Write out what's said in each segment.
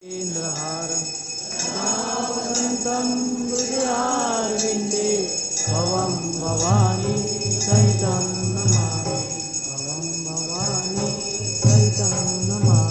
इन्द्रहारं सदावसन्तं हृदयारविन्दे भवं भवानी सहितं नमामि भवं भवानी सहितं नमामि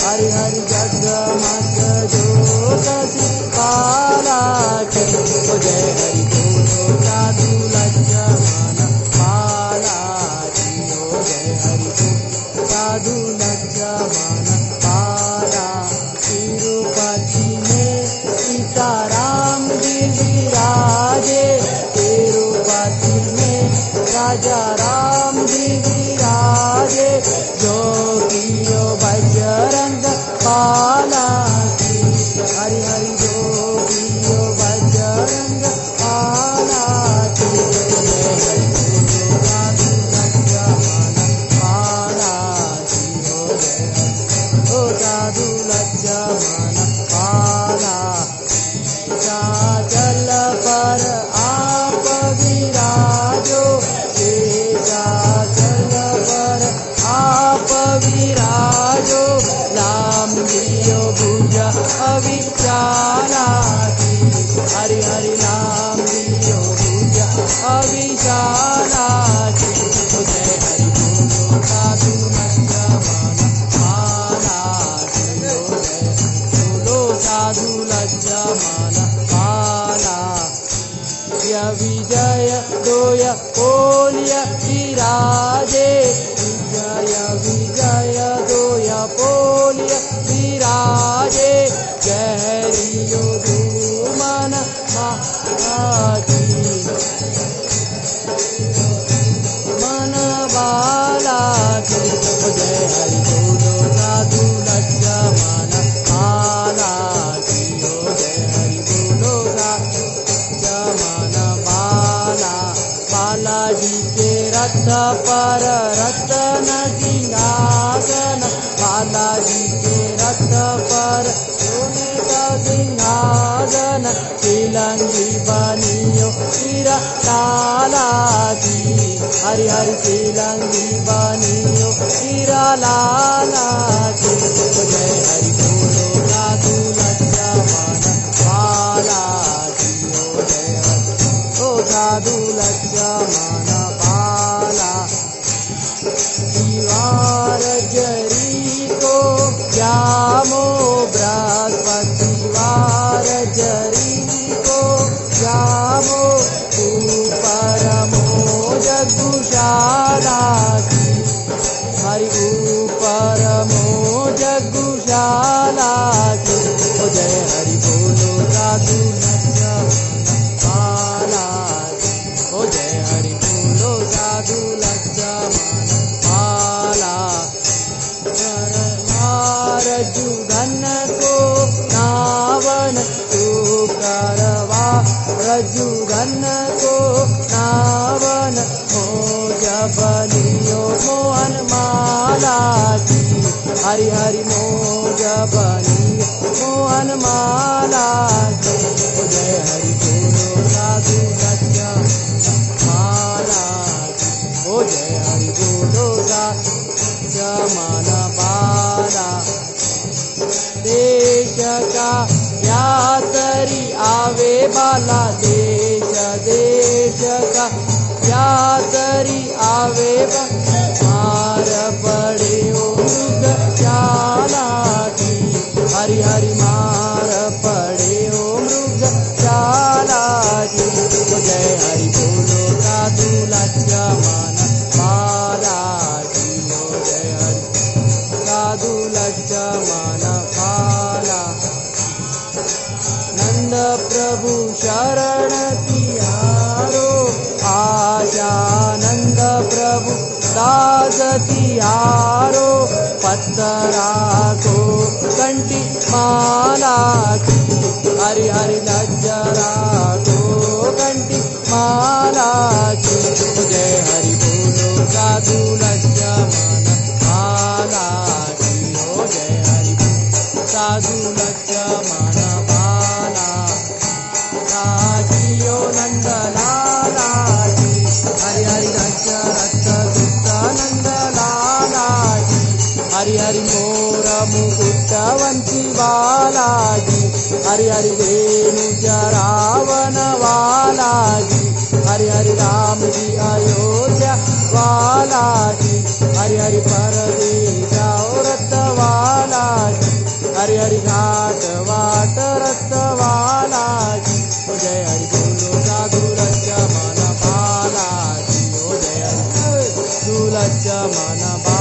हरि हरि जगमग ज्योति बालाजी ओ जय हरि बोलो साधु लज्जमान बालाजी ओ जय हरि बोलो साधु लज्जमान बाला तिरुपति में सीताराम जी विराजे तिरुपति में राजा राम जी विराजे जोगियो बजरंग बाला की हरि हरि जोगियो बजरंग बाला की जय हरि बोलो साधु लज्जमान बाला की हो जय हरि ओ साधु लज्जमान बाला जल पर आप विराजो जल पर आप विराजो लाम दियो भुज अविचारा की हरि हरि नाम दियो भुज अविचारा की जय हरि बोलो साधु लज्जमान बाला की जय बोलो साधु लज्जमान बाला विजय दोय पोलिय विराजे विजय विजय दोय पोलिय विराजे गहरियो धूमन महाजी मन बाला की जय हरि बोलो साधु लज्जमान बाला की जय हरि बोलो लज्जमान बाला बालाजी के रथ पर रतन सिंहासन बालाजी के रथ पर सोने का सिंहासन तिलंगी बनियो सिर लाला की हरि हरि तिलंगी बनियो सिर लाला की जय हरि बोलो साधु लज्जमान बाला की जय हरि ओ साधु लज्जमान बाला दीवार जरी को जामो बृहस्पति वार जरी को जामो ऊपर मोज गुशाला की हरि ऊपर मोज गुशाला की ओ जय हरि बोलो साधु लज्जमान बाला ओ जय हरि बोलो साधु लज्जमान बाला रजुधन को नावन तू करवा रजुधन को नावन मोज बनियो मोहन माला की हरि हरि मोज बनियो मोहन माला की जय हरि बोलो साधु लज्जमान बाला ओ जय हरि बोलो लज्जमान बाला देश का यात्री आवे बाला देश देश का यात्री आवे मार पड़े ओ मृग चाला की हरि हरि मार पड़े ओ मृग चाला की जय हरि बोलो साधु लज्जमान बाला की जय हरि साधु लज्जमान बाला नंद प्रभु शरण तिहारो आशानंद प्रभु दास तिहारो पत्तरा को कंठी माला की हरि हरि लज्जरा को कंठी माला की जय हरि बोलो साधु लज्जमान माला की हो जय हरि साधु लज्जमान माला राजियो नंद लाला की हरि हरि रस रस दुष्ट नंद लाला की हरि हरि मोर मुकुटवंती वाला जी हरि हरि रेणु रावण वाला जी हरि हरि राम जी अयोध्या वाला जी हरि हरि परदेश औरत वाला जी हरि हरि घाट वाट रत वाला जी ओ जय हरि बोलो साधु लज्जमान बाला जी ओ जय हरि साधु लज्जमान बाला